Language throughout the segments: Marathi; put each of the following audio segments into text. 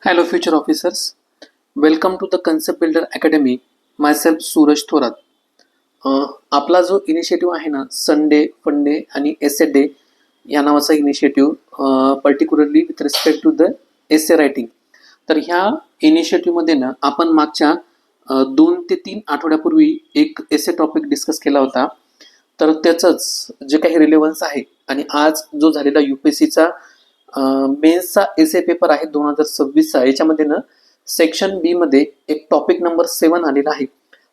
Hello, future officers. Welcome to the Concept Builder Academy. Myself Suraj Thorat. आपला जो इनिशिएटिव्ह आहे ना, संडे फंडे आणि एसे डे या नावाचा initiative particularly with respect to the essay writing. तर ह्या इनिशिएटिव्हमध्ये ना आपण मागच्या 2 ते 3 आठवड्यापूर्वी एक एसे टॉपिक डिस्कस केला होता. तर त्याचंच जे काही रिलेव्हन्स आहे आणि आज जो झालेला UPSCचा मेन्सचा एसे पेपर आहे 2026चा, याच्यामध्ये ना सेक्शन बी मध्ये एक टॉपिक नंबर 7 आलेला आहे.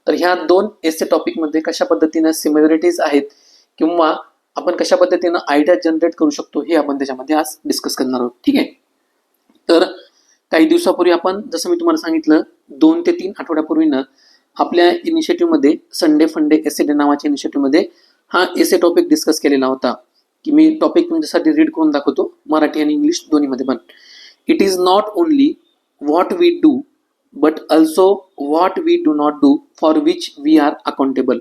तर ह्या 2 एसे टॉपिकमध्ये कशा पद्धतीने सिमिलरिटीज आहेत किंवा आपण कशा पद्धतीने आयडिया जनरेट करू शकतो हे आपण त्याच्यामध्ये आज डिस्कस करणार आहोत. ठीक आहे. तर काही दिवसापूर्वी आपण जसं मी तुम्हाला सांगितलं 2 ते 3 आठवड्यापूर्वीनं आपल्या इनिशिएटिव्हमध्ये संडे फंडे एसे डे नावाच्या इनिशिएटिव्हमध्ये हा एसे टॉपिक डिस्कस केलेला होता की मी टॉपिक तुमच्यासाठी रीड करून दाखवतो, मराठी आणि इंग्लिश दोन्हीमध्ये पण. It is not only what we do but also what we do not do for which we are accountable.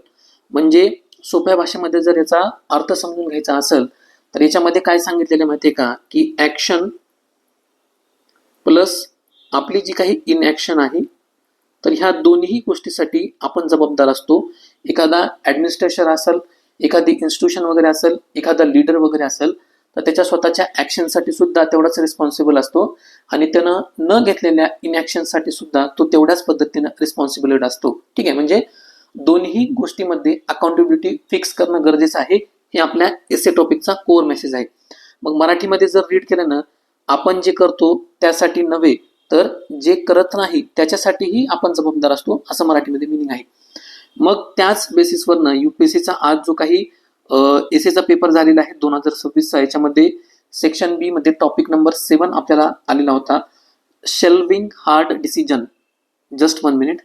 म्हणजे सोप्या भाषेमध्ये जर याचा अर्थ समजून घ्यायचा असेल तर याच्यामध्ये काय सांगितलेलं माहिती आहे का, की ॲक्शन प्लस आपली जी काही इनॲक्शन आहे, तर ह्या दोन्ही गोष्टीसाठी आपण जबाबदार असतो. एखादा ॲडमिनिस्ट्रेशन असेल, एखादी इन्स्टिट्यूशन वगैरे असेल, एखादा लीडर वगैरे असेल, तर त्याच्या स्वतःच्या ॲक्शनसाठी सुद्धा तेवढाच रिस्पॉन्सिबल असतो आणि त्यानं न घेतलेल्या इनॲक्शनसाठी सुद्धा तो तेवढ्याच पद्धतीनं रिस्पॉन्सिबिलिटी असतो. ठीक आहे. म्हणजे दोन्ही गोष्टीमध्ये अकाउंटेबिलिटी फिक्स करणं गरजेचं आहे. हे आपल्या एसे टॉपिकचा कोर मेसेज आहे. मग मराठीमध्ये जर रीड केलं ना, आपण जे करतो त्यासाठी नव्हे तर जे करत नाही त्याच्यासाठीही आपण जबाबदार असतो, असं मराठीमध्ये मिनिंग आहे. मग त्याच बेसिसवरनं UPSCचा आज जो काही एसेचा पेपर झालेला आहे 2026चा, याच्यामध्ये सेक्शन बी मध्ये टॉपिक नंबर 7 आपल्याला आलेला होता, shelving hard decision. Just 1 minute.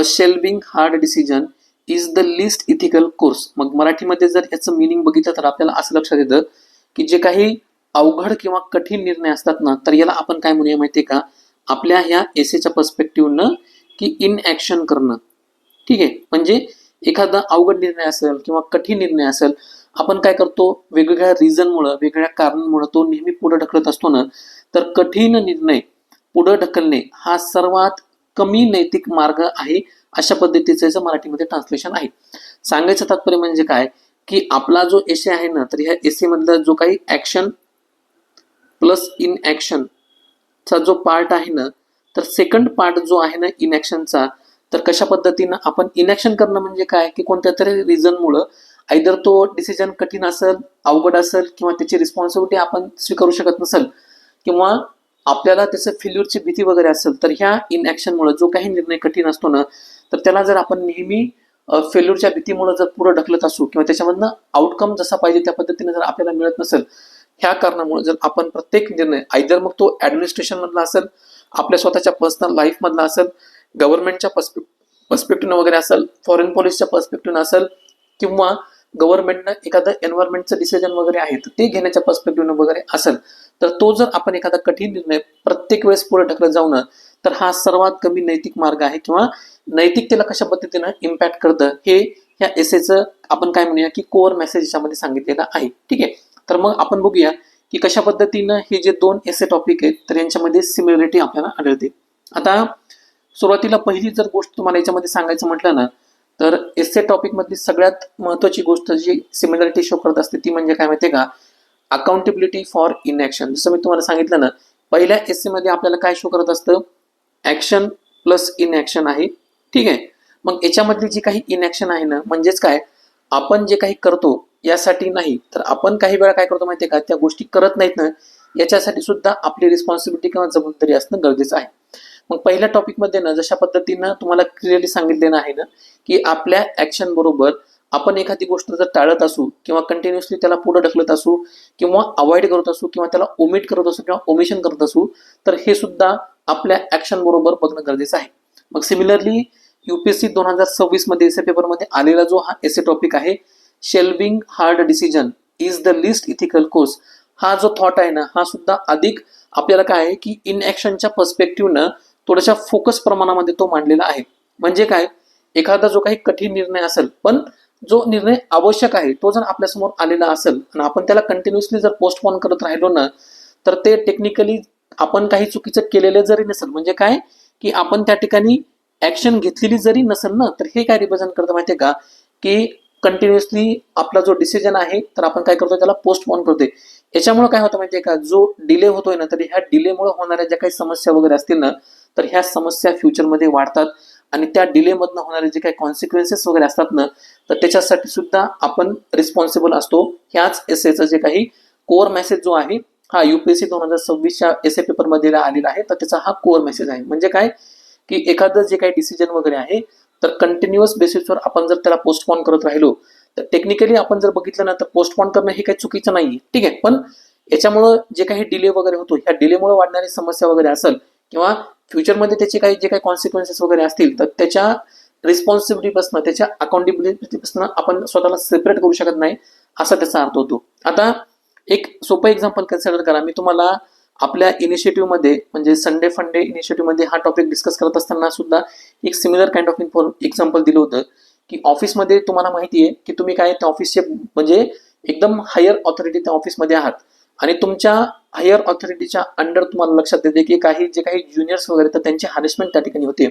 Shelving hard decision is the list ethical course. मग मराठीमध्ये जर याचं मिनिंग बघितलं तर आपल्याला असं लक्षात येतं की जे काही अवघड किंवा कठीण निर्णय असतात ना, तर याला आपण काय म्हणूया माहितीये का, आपल्या ह्या एसेच्या पर्स्पेक्टिव्हनं की इनॲक्शन करणं. ठीक आहे. म्हणजे एखादा अवघड निर्णय असेल किंवा कठीण निर्णय असेल, आपण काय करतो, वेगवेगळ्या रिझनमुळं वेगवेगळ्या कारणांमुळं तो नेहमी पुढे ढकलत असतो ना. तर कठीण निर्णय पुढे ढकलणे हा सर्वात कमी नैतिक मार्ग आहे, अशा पद्धतीचं मराठीमध्ये ट्रान्सलेशन आहे. सांगायचं तात्पर्य म्हणजे काय, की आपला जो एसे आहे ना, तर ह्या एसे मधला जो काही ॲक्शन प्लस इनॲक्शन चा जो पार्ट आहे ना, तर सेकंड पार्ट जो आहे ना इनॲक्शनचा, तर कशा पद्धतीनं आपण इनॲक्शन करणं म्हणजे काय, की कोणत्या तरी रिझनमुळं आयदर तो डिसिजन कठीण असेल, अवघड असेल किंवा त्याची रिस्पॉन्सिबिलिटी आपण स्वीकारू शकत नसेल किंवा आपल्याला त्याचं फेल्युअरची भीती वगैरे असेल, तर ह्या इनॲक्शनमुळे जो काही निर्णय कठीण असतो ना, तर त्याला जर आपण नेहमी फेल्युअरच्या भीतीमुळे जर पुढे ढकलत असू किंवा त्याच्यामधनं आउटकम जसा पाहिजे त्या पद्धतीने जर आपल्याला मिळत नसेल, ह्या कारणामुळे जर आपण प्रत्येक निर्णय आयदर मग तो ऍडमिनिस्ट्रेशन मधला असेल, आपल्या स्वतःच्या पर्सनल लाईफ मधला असेल, गव्हर्नमेंटच्या पर्स्पेक्टिव्ह वगैरे असेल, फॉरेन पॉलिसीच्या पर्स्पेक्टिव्ह असेल किंवा गव्हर्नमेंटनं एखादं एन्व्हायरमेंटचं डिसिजन वगैरे आहे तर ते घेण्याच्या पर्स्पेक्टिव्ह वगैरे असेल, तर तो जर आपण एखादा कठीण निर्णय प्रत्येक वेळेस पुढे ढकलत जाऊ ना, तर हा सर्वात कमी नैतिक मार्ग आहे किंवा नैतिकतेला कशा पद्धतीनं इम्पॅक्ट करतं हे ह्या एसेचं आपण काय म्हणूया की कोर मेसेज याच्यामध्ये सांगितलेला आहे. ठीक आहे. तर मग आपण बघूया की कशा पद्धतीनं हे जे 2 एसे टॉपिक आहेत तर यांच्यामध्ये सिमिलरिटी आपल्याला आढळते. आता सुरुवातीला पहिली जर गोष्ट तुम्हाला याच्यामध्ये सांगायचं म्हटलं ना, तर एसे टॉपिक मधली सगळ्यात महत्वाची गोष्ट जी सिमिलरिटी शो करत असते ती म्हणजे काय माहितीये का, अकाउंटेबिलिटी फॉर इनॲक्शन. जसं मी तुम्हाला सांगितलं ना, पहिल्या एसे मध्ये आपल्याला काय शो करत असतं, ॲक्शन प्लस इनॲक्शन आहे. ठीक आहे. मग याच्यामधली जी काही इनॲक्शन आहे ना, म्हणजेच काय, आपण जे काही करतो यासाठी नाही, तर आपण काही वेळा काय करतो माहितीये का, त्या गोष्टी करत नाहीत ना, याच्यासाठी सुद्धा आपली रिस्पॉन्सिबिलिटी किंवा जबाबदारी असणं गरजेचं आहे. मग पहिल्या टॉपिकमध्ये ना जशा पद्धतीनं तुम्हाला क्लिअरली सांगितलेलं आहे ना, की आपल्या ॲक्शन बरोबर आपण एखादी गोष्ट जर टाळत असू किंवा कंटिन्युअसली त्याला पुढे ढकलत असू किंवा अवॉइड करत असू किंवा त्याला ओमिट करत असू किंवा ओमिशन करत असू, तर हे सुद्धा आपल्या ॲक्शन बरोबर बघणं गरजेचं आहे. मग सिमिलरली UPSC 2026 मध्ये एसे पेपरमध्ये आलेला जो हा एसे टॉपिक आहे, shelving hard decision is the list ethical course, हा जो थॉट आहे ना, हा सुद्धा अधिक आपल्याला काय आहे की इनॲक्शनच्या पर्स्पेक्टिव्हनं थोड्याशा फोकस प्रमाणामध्ये तो मांडलेला आहे. म्हणजे काय, एखादा जो काही कठीण निर्णय असेल पण जो निर्णय आवश्यक आहे तो जर आपल्यासमोर आलेला असेल आणि आपण त्याला कंटिन्युअसली जर पोस्टपोन करत राहिलो ना, तर ते टेक्निकली आपण काही चुकीचं केलेलं जरी नसेल, म्हणजे काय की आपण त्या ठिकाणी ऍक्शन घेतलेली जरी नसेल ना, तर हे काय रिप्रेझेंट करतं माहितीये का, की कंटिन्युअसली आपला जो डिसिजन आहे तर आपण काय करतो, त्याला पोस्टपोन करतोय. याच्यामुळे काय होतं माहितीये का, जो डिले होतोय ना, तर ह्या डिलेमुळे होणाऱ्या ज्या काही समस्या वगैरे असतील ना, तर ह्या समस्या फ्युचरमध्ये वाढतात आणि त्या डिलेमधनं होणारे जे काही कॉन्सिक्वेन्सेस वगैरे असतात ना, तर त्याच्यासाठी सुद्धा आपण रिस्पॉन्सिबल असतो. ह्याच एसएचा जे काही कोअर मेसेज जो आहे हा युपीएससी 2026च्या एसए पेपरमध्ये आलेला आहे, तर त्याचा हा कोअर मेसेज आहे. म्हणजे काय की एखादं जे काही डिसिजन वगैरे आहे तर कंटिन्युअस बेसिसवर आपण जर त्याला पोस्टपोन करत राहिलो, तर टेक्निकली आपण जर बघितलं ना, तर पोस्टपोन करणं हे काही चुकीचं नाहीये, ठीक आहे. पण याच्यामुळं जे काही डिले वगैरे होतो, ह्या डिलेमुळे वाढणारी समस्या वगैरे असेल किंवा फ्युचरमध्ये त्याचे काही जे काही कॉन्सिक्वेन्सेस वगैरे असतील, तर त्याच्या रिस्पॉन्सिबिलिटीपासून, त्याच्या अकाउंटेबिलिटीपासून आपण स्वतःला सेपरेट करू शकत नाही, असा त्याचा अर्थ होतो. आता एक सोपं एक्झाम्पल कन्सिडर करा. मी तुम्हाला आपल्या इनिशिएटिव्ह मध्ये म्हणजे संडे फंडे इनिशिएटिव्ह मध्ये हा टॉपिक डिस्कस करत असताना सुद्धा एक सिमिलर काइंड ऑफ एक्झाम्पल दिलं होतं की ऑफिसमध्ये तुम्हाला माहिती आहे की तुम्ही काय त्या ऑफिसचे म्हणजे एकदम हायर ऑथॉरिटी त्या ऑफिसमध्ये आहात आणि तुमच्या हायर ऑथॉरिटीच्या अंडर तुम्हाला लक्षात येते की काही जे काही ज्युनियर्स वगैरे तर त्यांची हॅरेसमेंट त्या ठिकाणी होते.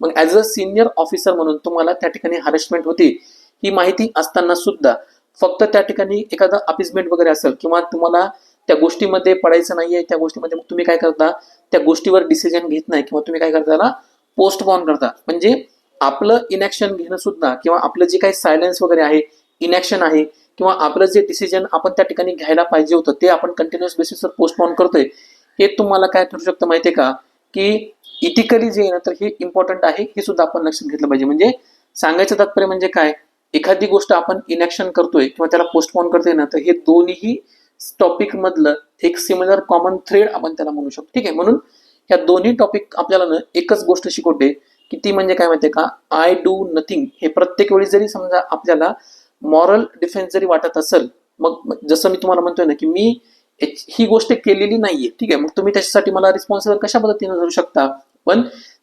मग ऍज अ सिनियर ऑफिसर म्हणून तुम्हाला त्या ठिकाणी हॅरेसमेंट होते ही माहिती असताना सुद्धा फक्त त्या ठिकाणी एखादा अपिसमेंट वगैरे असेल किंवा तुम्हाला त्या गोष्टीमध्ये पडायचं नाहीये, त्या गोष्टीमध्ये मग तुम्ही काय करता, त्या गोष्टीवर डिसिजन घेत नाही किंवा तुम्ही काय करता, त्याला पोस्टपोन करता. म्हणजे आपलं इनॅक्शन घेणं सुद्धा किंवा आपलं जे काही सायलेन्स वगैरे आहे, इनॅक्शन आहे किंवा आपलं जे डिसिजन आपण त्या ठिकाणी घ्यायला पाहिजे होतं ते आपण कंटिन्युअस बेसिसवर पोस्टपोन करतोय. हे तुम्हाला काय ठरू शकतं माहितीये का, की इथिकली जे आहे ना, तर हे इम्पॉर्टंट आहे, हे सुद्धा आपण लक्षात घेतलं पाहिजे. म्हणजे सांगायचं तात्पर्य म्हणजे काय, एखादी गोष्ट आपण इनॅक्शन करतोय किंवा त्याला पोस्टपोन करतोय ना, तर हे दोन्ही टॉपिक मधलं एक सिमिलर कॉमन थ्रेड आपण त्याला म्हणू शकतो, ठीक आहे. म्हणून ह्या दोन्ही टॉपिक आपल्याला ना एकच गोष्ट शिकवते की ती म्हणजे काय माहितीये का, आय डू नथिंग. हे प्रत्येक वेळी जरी समजा आपल्याला मॉरल डिफेन्स जरी वाटत असेल, मग जसं मी तुम्हाला म्हणतोय ना की मी ही गोष्ट केलेली नाहीये, ठीक आहे, मग तुम्ही त्याच्यासाठी मला रिस्पॉन्सिबल कशा पद्धतीने धरू शकता. पण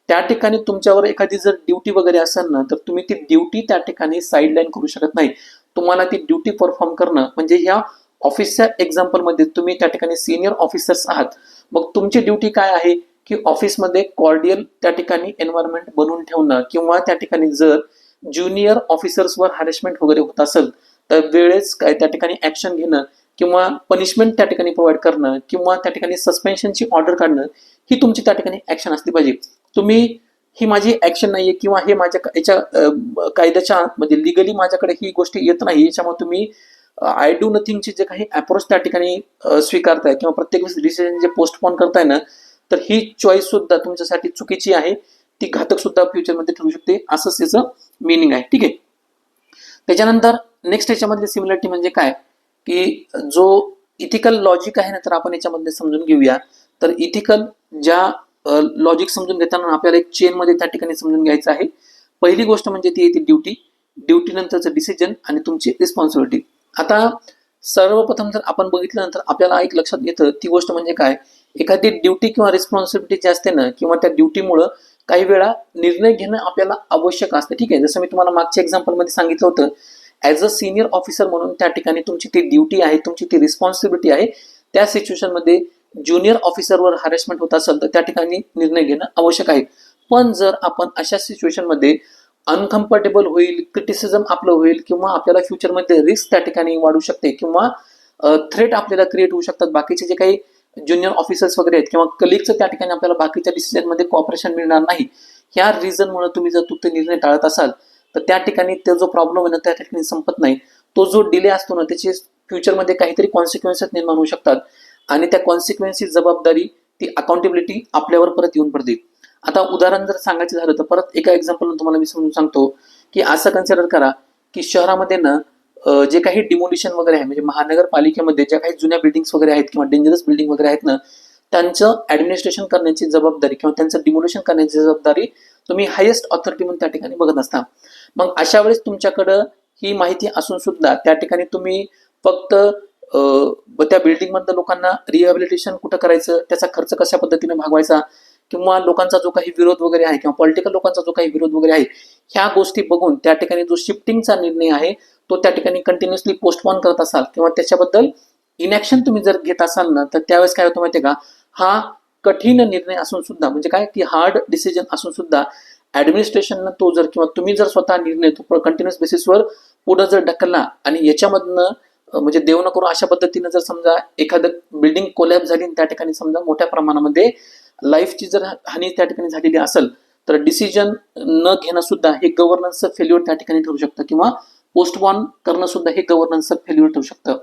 त्या ठिकाणी तुमच्यावर एखादी जर ड्युटी वगैरे असेल ना, तर तुम्ही ती ड्युटी त्या ठिकाणी साईडलाईन करू शकत नाही. तुम्हाला ती ड्युटी परफॉर्म करणं म्हणजे ह्या ऑफिसच्या एक्झाम्पल मध्ये तुम्ही त्या ठिकाणी सिनियर ऑफिसर्स आहात. मग तुमची ड्युटी काय आहे की ऑफिसमध्ये कॉर्डियल त्या ठिकाणी एन्व्हायरमेंट बनवून ठेवणं किंवा त्या ठिकाणी जर ज्युनियर ऑफिसर्सवर हॅरेसमेंट वगैरे होत असेल तर वेळेस काय त्या ठिकाणी ऍक्शन घेणं किंवा पनिशमेंट त्या ठिकाणी प्रोव्हाइड करणं किंवा त्या ठिकाणी सस्पेन्शनची ऑर्डर काढणं, ही तुमची त्या ठिकाणी ऍक्शन असली पाहिजे. तुम्ही ही माझी ऍक्शन नाहीये किंवा हे माझ्या याच्या कायद्याच्या म्हणजे लिगली माझ्याकडे ही गोष्ट येत नाही, याच्यामुळे तुम्ही आय डू नथिंगचे जे काही अप्रोच त्या ठिकाणी स्वीकारताय किंवा प्रत्येक डिसिजन जे पोस्टपोन करताय ना, तर ही चॉईस सुद्धा तुमच्यासाठी चुकीची आहे, ती घातक सुद्धा फ्युचरमध्ये ठरू शकते, असंच त्याचं मिनिंग आहे, ठीक आहे. त्याच्यानंतर नेक्स्ट याच्यामधली सिमिलरिटी म्हणजे काय की जो इथिकल लॉजिक आहे ना, तर आपण याच्यामध्ये समजून घेऊया. तर इथिकल ज्या लॉजिक समजून घेताना आपल्याला एक चेन मध्ये त्या ठिकाणी समजून घ्यायचं आहे. पहिली गोष्ट म्हणजे ती येते ड्युटी, ड्युटी नंतरचं डिसिजन आणि तुमची रिस्पॉन्सिबिलिटी. आता सर्वप्रथम जर आपण बघितलं तर आपल्याला एक लक्षात येतं ती गोष्ट म्हणजे काय, एखादी ड्युटी किंवा रिस्पॉन्सिबिलिटी जी असते ना किंवा त्या ड्युटीमुळं काही वेळा निर्णय घेणं आपल्याला आवश्यक असतं, ठीक आहे. जसं मी तुम्हाला मागच्या एक्झाम्पल मध्ये सांगितलं होतं, ऍज अ सिनियर ऑफिसर म्हणून त्या ठिकाणी तुमची ती ड्युटी आहे, तुमची ती रिस्पॉन्सिबिलिटी आहे. त्या सिच्युएशन मध्ये ज्युनियर ऑफिसरवर हॅरेसमेंट होत असेल तर त्या ठिकाणी निर्णय घेणं आवश्यक आहे. पण जर आपण अशा सिच्युएशन मध्ये अनकम्फर्टेबल होईल, क्रिटिसिझम आपलं होईल किंवा आपल्याला फ्युचरमध्ये रिस्क त्या ठिकाणी वाढू शकते किंवा थ्रेट आपल्याला क्रिएट होऊ शकतात, बाकीचे जे काही ज्युनियर ऑफिसर्स वगैरे आहेत किंवा कलिगचं त्या ठिकाणी आपल्याला बाकीच्या डिसिजन मध्ये कॉपरेशन मिळणार नाही, ह्या रिझनमुळे तुम्ही जर तो निर्णय टाळत असाल तर त्या ठिकाणी तो जो प्रॉब्लेम आहे ना त्या ठिकाणी संपत नाही. तो जो डिले असतो ना त्याचे फ्युचरमध्ये काहीतरी कॉन्सिक्वेन्सेस निर्माण होऊ शकतात आणि त्या कॉन्सिक्वेन्सची जबाबदारी, ती अकाउंटेबिलिटी आपल्यावर परत येऊन पडते. आता उदाहरण जर सांगायचं झालं तर परत एका एक्झाम्पल तुम्हाला मी समजून सांगतो की असं कन्सिडर करा की शहरामध्ये ना जे काही डिमोलिशन वगैरे आहे म्हणजे महानगरपालिकेमध्ये ज्या काही जुन्या बिल्डिंग्स वगैरे आहेत किंवा डेंजरस बिल्डिंग वगैरे आहेत ना, त्यांचं ऍडमिनिस्ट्रेशन करण्याची जबाबदारी किंवा त्यांचं डिमोलिशन करण्याची जबाबदारी तुम्ही हायेस्ट ऑथॉरिटी म्हणून त्या ठिकाणी बघत असता. मग अशा वेळेस तुमच्याकडं ही माहिती असून सुद्धा त्या ठिकाणी तुम्ही फक्त त्या बिल्डिंग मधल्या लोकांना रिहॅबिलिटेशन कुठं करायचं, त्याचा खर्च कशा पद्धतीने भागवायचा, किंवा लोकांचा जो काही विरोध वगैरे आहे किंवा पॉलिटिकल लोकांचा जो काही विरोध वगैरे आहे, ह्या गोष्टी बघून त्या ठिकाणी जो शिफ्टिंगचा निर्णय आहे तो त्या ठिकाणी कंटिन्युअसली पोस्टपोन करत असाल किंवा त्याच्याबद्दल इनॅक्शन तुम्ही जर घेत असाल ना, तर त्यावेळेस काय होतं माहितीये का, हा कठीण निर्णय असून सुद्धा, म्हणजे काय की हार्ड डिसिजन असून सुद्धा ऍडमिनिस्ट्रेशननं तो जर किंवा तुम्ही जर स्वतः निर्णय तो कंटिन्युअस बेसिसवर पुढे जर ढकलला आणि याच्यामधनं म्हणजे देव न करू अशा पद्धतीनं जर समजा एखादं बिल्डिंग कोलॅप्स झाली त्या ठिकाणी समजा मोठ्या प्रमाणामध्ये लाईफची जर हानी त्या ठिकाणी झालेली असेल, तर डिसिजन न घेणं सुद्धा हे गव्हर्नन्सचं फेल्युअर त्या ठिकाणी ठरू शकतं किंवा पोस्टपोन करणं सुद्धा हे गव्हर्नन्सचं फेल्युअर ठरू शकतं.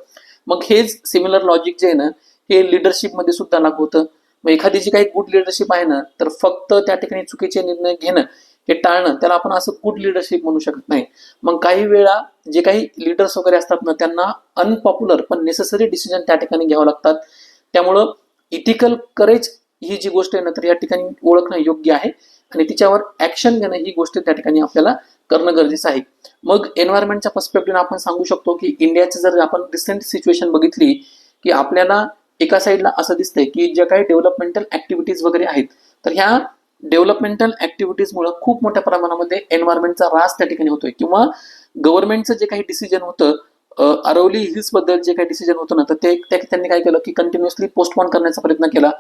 मग हेच सिमिलर लॉजिक जे आहे ना, हे लिडरशिपमध्ये सुद्धा लागू होतं. मग एखादी जी काही गुड लिडरशिप आहे ना, तर फक्त त्या ठिकाणी चुकीचे निर्णय घेणं हे टाळणं, त्याला आपण असं गुड लिडरशिप म्हणू शकत नाही. मग काही वेळा जे काही लिडर्स वगैरे असतात ना, त्यांना अनपॉप्युलर पण नेसेसरी डिसिजन त्या ठिकाणी घ्यावं लागतात. त्यामुळं इथिकल करेज ही जी गोष्ट आहे ना, तर या ठिकाणी ओळखणं योग्य आहे आणि तिच्यावर ऍक्शन घेणं ही गोष्ट त्या ठिकाणी आपल्याला करणं गरजेचं आहे. मग एन्व्हायरमेंटच्या पर्स्पेक्टिव्ह आपण सांगू शकतो की इंडियाचं जर आपण रिसेंट सिच्युएशन बघितली की आपल्याला एका साईडला असं दिसतंय की ज्या काही डेव्हलपमेंटल ऍक्टिव्हिटीज वगैरे आहेत, तर ह्या डेव्हलपमेंटल ऍक्टिव्हिटीजमुळे खूप मोठ्या प्रमाणामध्ये एन्व्हायरमेंटचा ऱ्हास त्या ठिकाणी होतोय किंवा गव्हर्नमेंटचं जे काही डिसिजन होतं अरवली हिल्स बद्दल जे काही डिसिजन होतं ना, तर ते त्यांनी काय केलं की कंटिन्युअसली पोस्टपोन करण्याचा प्रयत्न केला.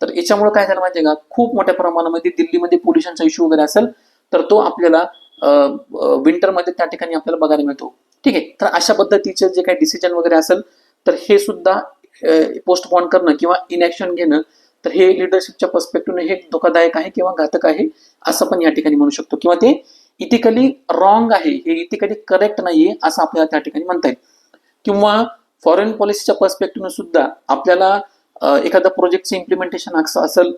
तर याच्यामुळे काय झालं माहितीये का, खूप मोठ्या प्रमाणामध्ये दिल्लीमध्ये पोल्युशनचा इश्यू वगैरे असेल तर तो आपल्याला विंटरमध्ये त्या ठिकाणी आपल्याला बघायला मिळतो. ठीक आहे, तर अशा पद्धतीचे जे काही डिसिजन वगैरे असेल तर हे सुद्धा पोस्टपोन करणं किंवा इनॅक्शन घेणं, तर हे लिडरशिपच्या पर्स्पेक्टिव्हने हे धोकादायक आहे किंवा घातक आहे असं पण या ठिकाणी म्हणू शकतो किंवा ते इथिकली रॉंग आहे, हे इथिकली करेक्ट नाहीये असं आपल्याला त्या ठिकाणी म्हणता येईल. किंवा फॉरेन पॉलिसीच्या पर्स्पेक्टिव्हने सुद्धा आपल्याला एखाद्या प्रोजेक्टचं इम्प्लिमेंटेशन असेल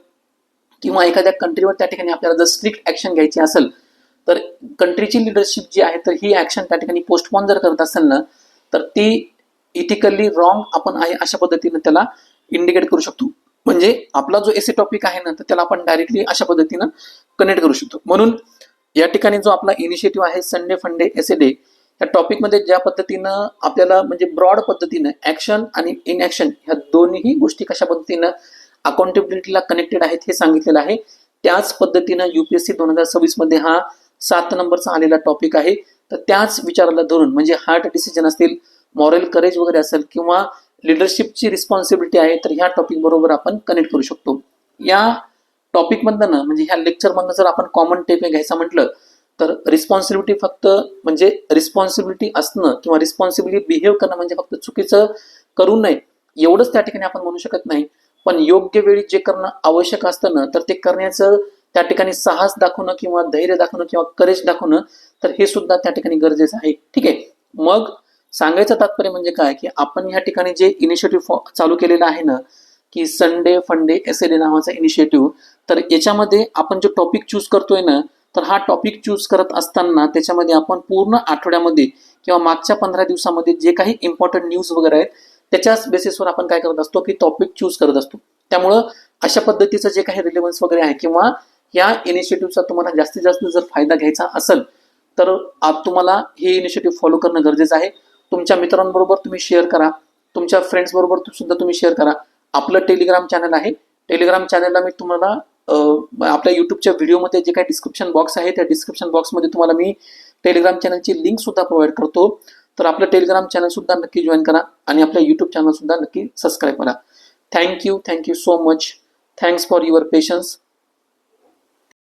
किंवा एखाद्या कंट्रीवर त्या ठिकाणी आपल्याला जर स्ट्रिक्ट ऍक्शन घ्यायची असेल, तर कंट्रीची लिडरशिप जी आहे तर ही ऍक्शन त्या ठिकाणी पोस्टपोन जर करत असेल ना, तर ती इथिकली रॉंग आपण आहे अशा पद्धतीने त्याला इंडिकेट करू शकतो. म्हणजे आपला जो एसे टॉपिक आहे ना, तर त्याला आपण डायरेक्टली अशा पद्धतीनं कनेक्ट करू शकतो. म्हणून या ठिकाणी जो आपला इनिशिएटिव्ह आहे संडे फंडे एसे डे, या टॉपिकमध्ये ज्या पद्धतीनं आपल्याला म्हणजे ब्रॉड पद्धतीनं ऍक्शन आणि इनऍक्शन ह्या दोन्ही गोष्टी कशा पद्धतीनं अकाउंटेबिलिटीला कनेक्टेड आहेत हे सांगितलेलं आहे. त्याच पद्धतीनं UPSC 2026 मध्ये हा 7 नंबरचा आलेला टॉपिक आहे. तर त्याच विचाराला धरून म्हणजे हार्ड डिसिजन असतील, मॉरल करेज वगैरे असेल किंवा लिडरशिपची रिस्पॉन्सिबिलिटी आहे, तर ह्या टॉपिक बरोबर आपण कनेक्ट करू शकतो. या टॉपिक मधनं ना, म्हणजे ह्या लेक्चर मधनं जर आपण कॉमन टेक घ्यायचं म्हटलं तर रिस्पॉन्सिबिलिटी फक्त म्हणजे रिस्पॉन्सिबिलिटी असणं किंवा रिस्पॉन्सिबिलिटी बिहेव करणं म्हणजे फक्त चुकीचं करू नये एवढंच त्या ठिकाणी आपण म्हणू शकत नाही. पण योग्य वेळी जे करणं आवश्यक असतं ना, तर ते करण्याचं त्या ठिकाणी साहस दाखवणं किंवा धैर्य दाखवणं किंवा करेज दाखवणं, तर हे सुद्धा त्या ठिकाणी गरजेचं आहे. ठीक आहे, मग सांगायचं तात्पर्य म्हणजे काय की आपण या ठिकाणी जे इनिशिएटिव्ह चालू केलेलं आहे ना, की संडे फंडे एसे डे नावाचा इनिशिएटिव्ह, तर याच्यामध्ये आपण जो टॉपिक चूज करतोय ना, तर हा टॉपिक चूज करत असताना त्याच्यामध्ये आपण पूर्ण आठवड्यामध्ये किंवा मागच्या 15 दिवसामध्ये जे काही इम्पॉर्टंट न्यूज वगैरे आहेत त्याच्याच बेसिसवर आपण काय करत असतो की टॉपिक चूज करत असतो. त्यामुळं अशा पद्धतीचं जे काही रिलेव्हन्स वगैरे आहे किंवा या इनिशिएटिव्हचा तुम्हाला जास्तीत जास्त जर फायदा घ्यायचा असेल तर तुम्हाला हे इनिशिएटिव्ह फॉलो करणं गरजेचं आहे. तुमच्या मित्रांबरोबर तुम्ही शेअर करा, तुमच्या फ्रेंड्स बरोबर सुद्धा तुम्ही शेअर करा. आपलं टेलिग्राम चॅनल आहे, टेलिग्राम चॅनलला मी तुम्हाला आपल्या युट्यूबच्या व्हिडिओमध्ये जे काही डिस्क्रिप्शन बॉक्स आहे त्या डिस्क्रिप्शन बॉक्समध्ये तुम्हाला मी टेलिग्राम चॅनलची लिंक सुद्धा प्रोव्हाइड करतो. तर आपलं टेलिग्राम चॅनल सुद्धा नक्की जॉईन करा आणि आपल्या युट्यूब चॅनल सुद्धा नक्की सबस्क्राईब करा. Thank you so much. Thanks for your patience.